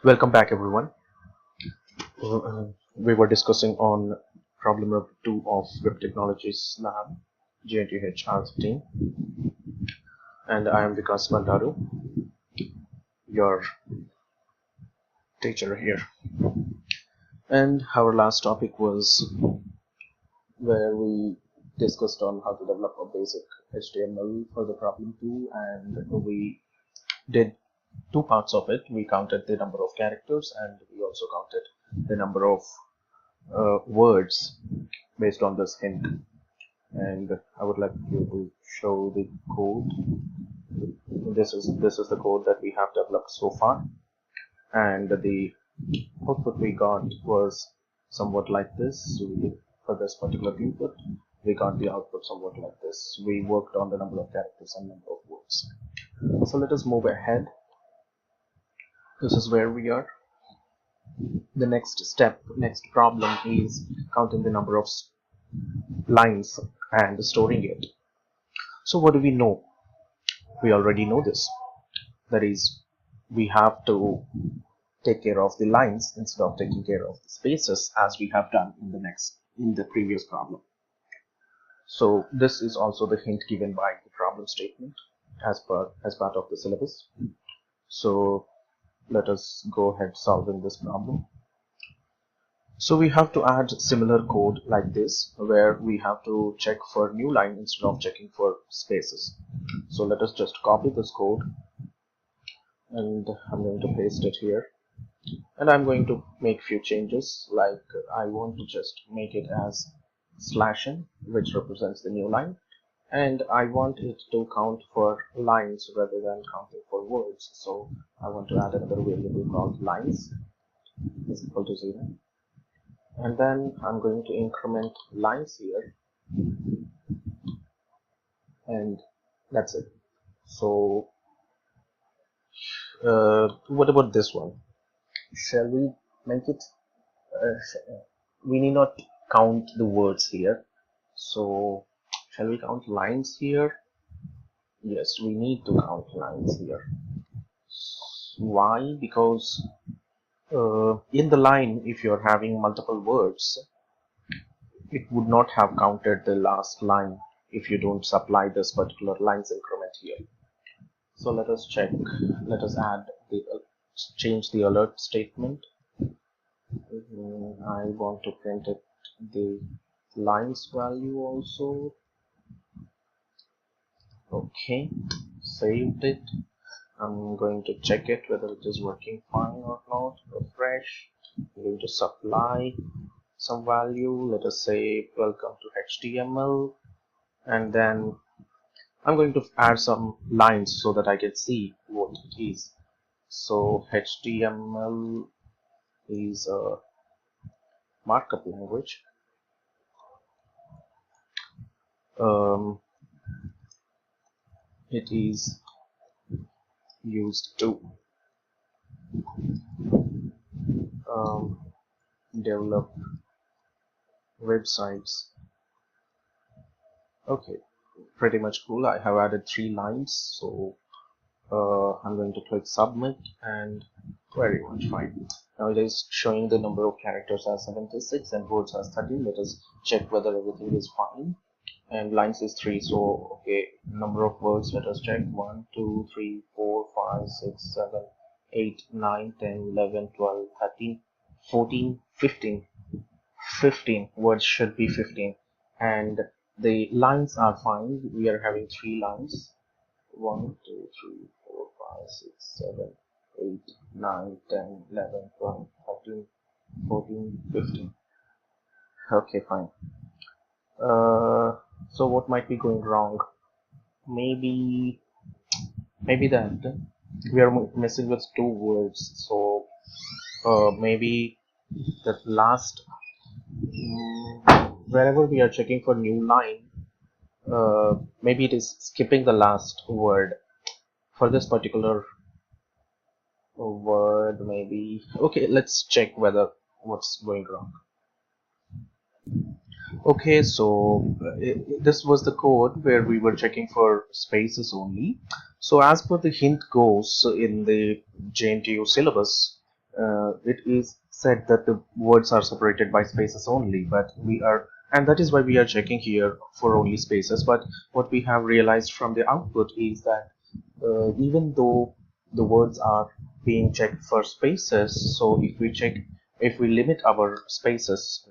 Welcome back, everyone. We were discussing on problem number 2 of Web Technologies Lab, JNTH R15, and I am Vikas Bandaru, your teacher here. And our last topic was where we discussed on how to develop a basic HTML for the problem 2, and we did two parts of it. We counted the number of characters and we also counted the number of words based on this hint. And I would like you to show the code. This is the code that we have developed so far, and the output we got was somewhat like this. For this particular input, we got the output somewhat like this. We worked on the number of characters and number of words. So let us move ahead. This is where we are. The next problem is counting the number of lines and storing it. So what do we know? We already know this. That is, we have to take care of the lines instead of taking care of the spaces, as we have done in the previous problem. So this is also the hint given by the problem statement as part of the syllabus. So let us go ahead solving this problem. So we have to add similar code like this, where we have to check for new line instead of checking for spaces. So let us just copy this code, and I'm going to paste it here, and I'm going to make few changes. Like I want to just make it as /n, which represents the new line, and I want it to count for lines rather than counting for words. So I want to add another variable called lines is equal to 0, and then I'm going to increment lines here, and that's it. So what about this one? Shall we make it we need not count the words here, so shall we count lines here? Yes, we need to count lines here. Why? Because in the line, if you're having multiple words, it would not have counted the last line if you don't supply this particular lines increment here. So let us check. Let us add the change the alert statement. I want to print it the lines value also. Okay, saved it. I'm going to check it whether it is working fine or not. Refresh. I'm going to supply some value. Let us say welcome to HTML, and then I'm going to add some lines so that I can see what it is. So HTML is a markup language. It is used to develop websites. Okay, pretty much cool. I have added 3 lines, so I'm going to click submit, and very much fine. Now it is showing the number of characters as 76 and words as 30. Let us check whether everything is fine. And lines is 3, so okay. Number of words, let us check. 1 2 3 4 5 6 7 8 9 10 11 12 13 14 15 words should be 15, and the lines are fine. We are having 3 lines. 1 2 3 4 5 6 7 8 9 10 11 12 13 14 15. Okay, fine. So what might be going wrong? Maybe that we are messing with 2 words. So maybe that last wherever we are checking for new line, maybe it is skipping the last word for this particular word. Maybe. Okay, let's check whether what's going wrong. Okay, so this was the code where we were checking for spaces only. So as per the hint goes in the JNTU syllabus, it is said that the words are separated by spaces only, but and that is why we are checking here for only spaces. But what we have realized from the output is that even though the words are being checked for spaces, so if we limit our spaces,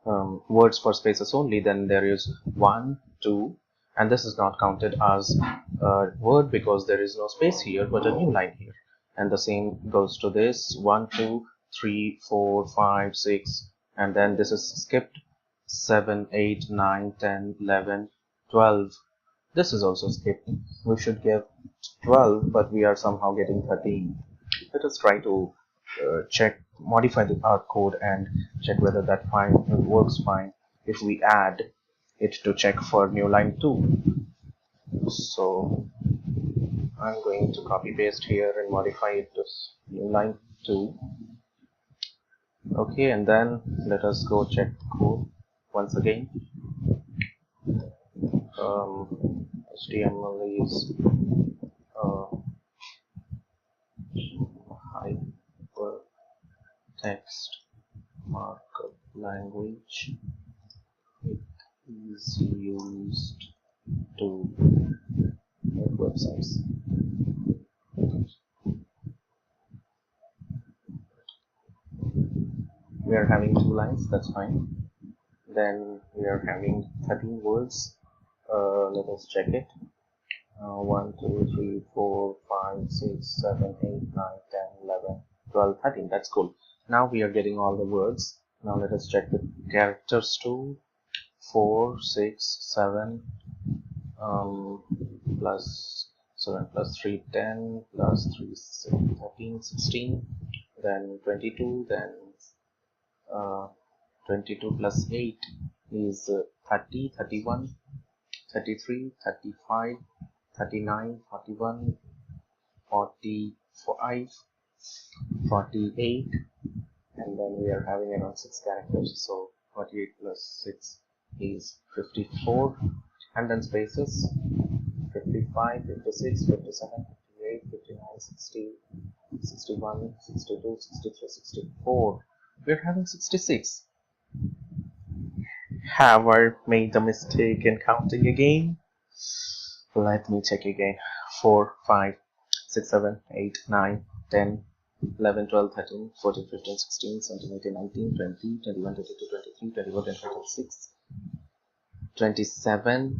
words for spaces only, then there is 1, 2, and this is not counted as a word because there is no space here but a new line here. And the same goes to this 1, 2, 3, 4, 5, 6, and then this is skipped 7, 8, 9, 10, 11, 12. This is also skipped. We should get 12, but we are somehow getting 13. Let us try to modify our code and check whether that works fine if we add it to check for new line 2. So I'm going to copy paste here and modify it to new line 2. Okay, and then let us go check the code once again. HTML is hypertext markup language. It is used to make websites. We are having 2 lines, that's fine. Then we are having 13 words. Let us check it. 1, 2, 3, 4, 5, 6, 7, 8, 9, 10, 11, 12, 13. That's cool. Now we are getting all the words. Now let us check the characters too. 4, 6, 7, plus 7 plus 3, 10, plus 3, 13, 16, then 22, then 22 plus 8 is 30, 31, 33, 35, 39, 41, 45, 48, and then we are having around 6 characters, so 48 plus 6 is 54, and then spaces 55, 56, 57, 58, 59, 60, 61, 62, 63, 64. We're having 66. Have I made a mistake in counting again? Let me check again. 4, 5, 6, 7, 8, 9, 10, 11, 12, 13, 14, 15, 16, 17, 18, 19, 20, 21, 22, 23, 24, 25, 26, 27,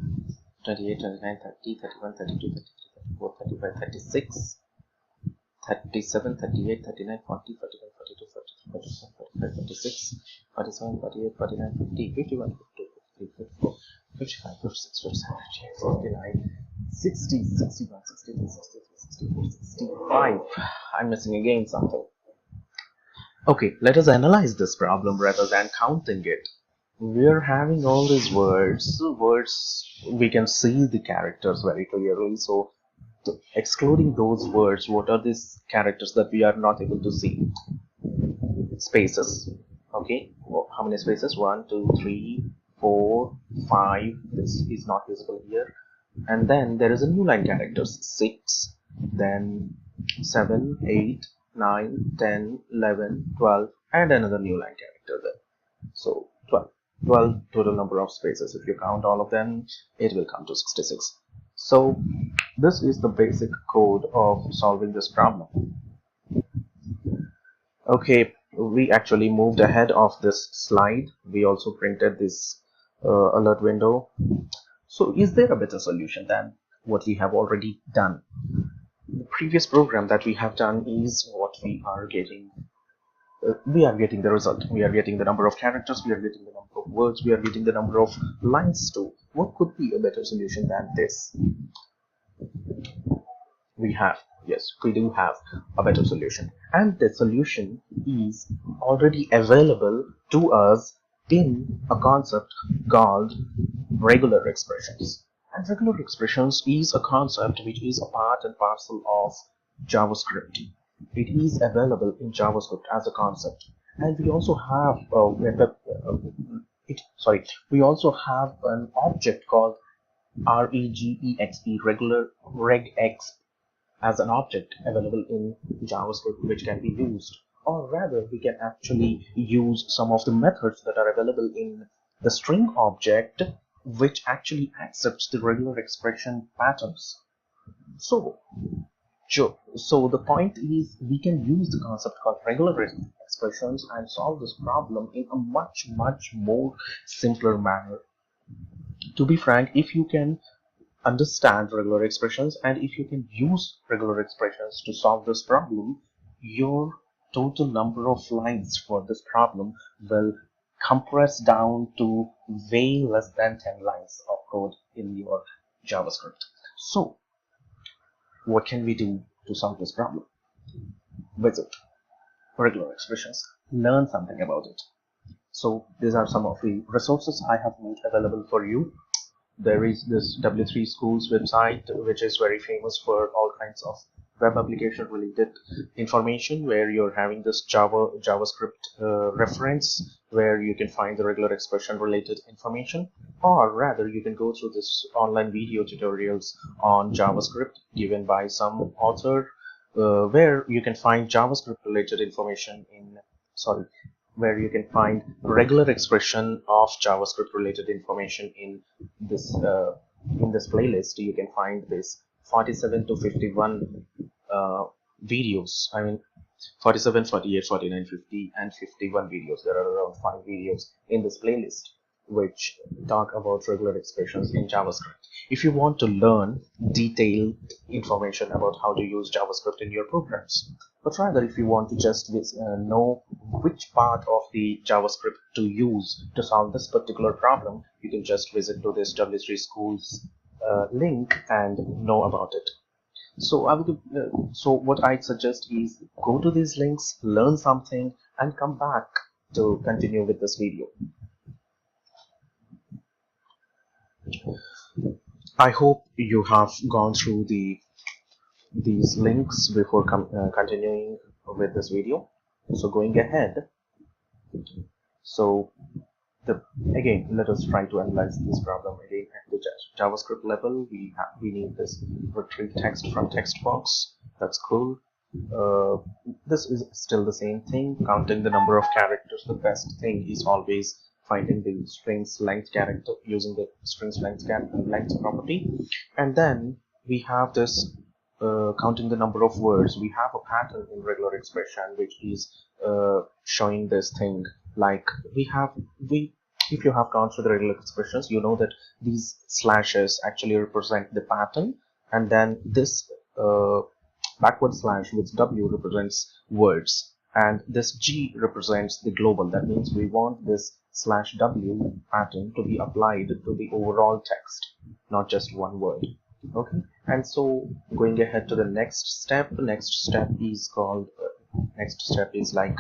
28, 29, 30, 31, 32, 33, 34, 35, 36, 37, 38, 39, 40, 41, 42, 43, 44, 45, 46, 47, 48, 49, 50, 51, 52, 53, 54, 55, 56, 57, 58, 59, 60, 61, 62, 63, 64, 65. I'm missing again something. Okay, let us analyze this problem rather than counting it. We're having all these words. We can see the characters very clearly. So excluding those words, what are these characters that we are not able to see? Spaces. Okay, well, how many spaces? 1, 2, 3, 4, 5. This is not visible here. And then there is a new line characters 6, then 7, 8, 9, 10, 11, 12, and another new line character there. So 12 total number of spaces. If you count all of them, it will come to 66. So this is the basic code of solving this problem. Okay, we actually moved ahead of this slide. We also printed this alert window. So is there a better solution than what we have already done? The previous program that we have done is what we are getting. We are getting the result. We are getting the number of characters, we are getting the number of words, we are getting the number of lines too. What could be a better solution than this? Yes, we do have a better solution, and the solution is already available to us in a concept called regular expressions. And regular expressions is a concept which is a part and parcel of JavaScript. It is available in JavaScript as a concept, and we also have we also have an object called regular regex as an object available in JavaScript, which can be used or rather we can actually use some of the methods that are available in the string object, which actually accepts the regular expression patterns. So sure. So the point is we can use the concept called regular expressions and solve this problem in a much more simpler manner. To be frank, if you can understand regular expressions and if you can use regular expressions to solve this problem, your total number of lines for this problem will compress down to way less than 10 lines of code in your JavaScript. So what can we do to solve this problem? Visit regular expressions, learn something about it. So these are some of the resources I have made available for you. There is this W3 Schools website, which is very famous for all kinds of web application related information, where you're having this JavaScript reference, where you can find the regular expression related information, or rather you can go through this online video tutorials on JavaScript given by some author, where you can find JavaScript related information in, sorry, where you can find regular expression of JavaScript related information in this playlist. You can find this 47 to 51 videos. I mean 47, 48, 49, 50 and 51 videos. There are around 5 videos in this playlist which talk about regular expressions in JavaScript. If you want to learn detailed information about how to use JavaScript in your programs, but rather if you want to just know which part of the JavaScript to use to solve this particular problem, you can just visit to this W3 Schools link and know about it. So so what I suggest is go to these links, learn something, and come back to continue with this video. I hope you have gone through these links before continuing with this video. So going ahead, so again, let us try to analyze this problem again at the JavaScript level. We need this retrieve text from text box. That's cool. This is still the same thing, counting the number of characters. The best thing is always finding the strings length character using the strings length property. And then we have this counting the number of words. We have a pattern in regular expression which is showing this thing, like if you have gone through the regular expressions, you know that these slashes actually represent the pattern, and then this backward slash with W represents words, and this G represents the global. That means we want this /W pattern to be applied to the overall text, not just one word. Okay, and so going ahead to the next step is called next step is like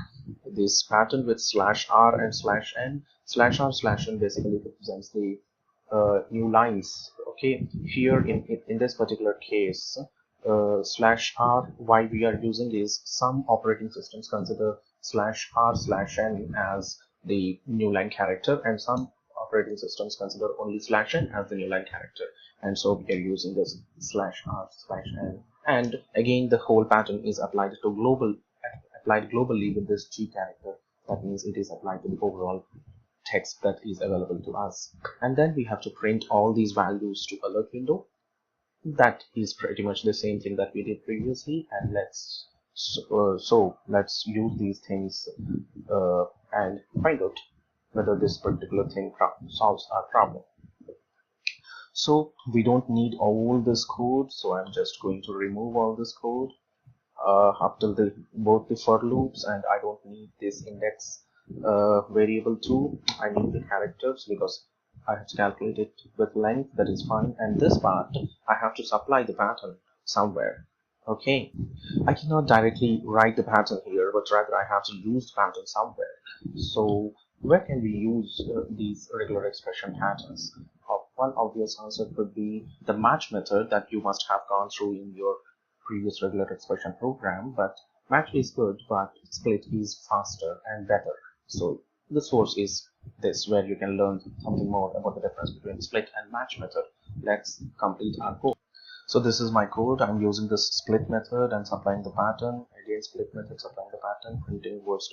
this pattern with /R and /N. /R/N basically represents the new lines. Okay, here in this particular case, /R, why we are using is some operating systems consider /R/N as the new line character, and some operating systems consider only /N as the new line character, and so we are using this /R/N. And again, the whole pattern is applied globally with this G character. That means it is applied to the overall text that is available to us. And then we have to print all these values to alert window. That is pretty much the same thing that we did previously, and let's use these things and find out whether this particular thing solves our problem. So we don't need all this code, so I'm just going to remove all this code up till both the for loops, and I don't need this index variable too. I need the characters because I have to calculate it with length. That is fine. And this part, I have to supply the pattern somewhere. Okay, I cannot directly write the pattern here, but rather I have to use the pattern somewhere. So where can we use these regular expression patterns? One obvious answer could be the match method that you must have gone through in your previous regular expression program. But match is good, but split is faster and better. So the source is this, where you can learn something more about the difference between split and match method. Let's complete our code. So this is my code. I'm using this split method and supplying the pattern. again split methods applying the pattern, printing words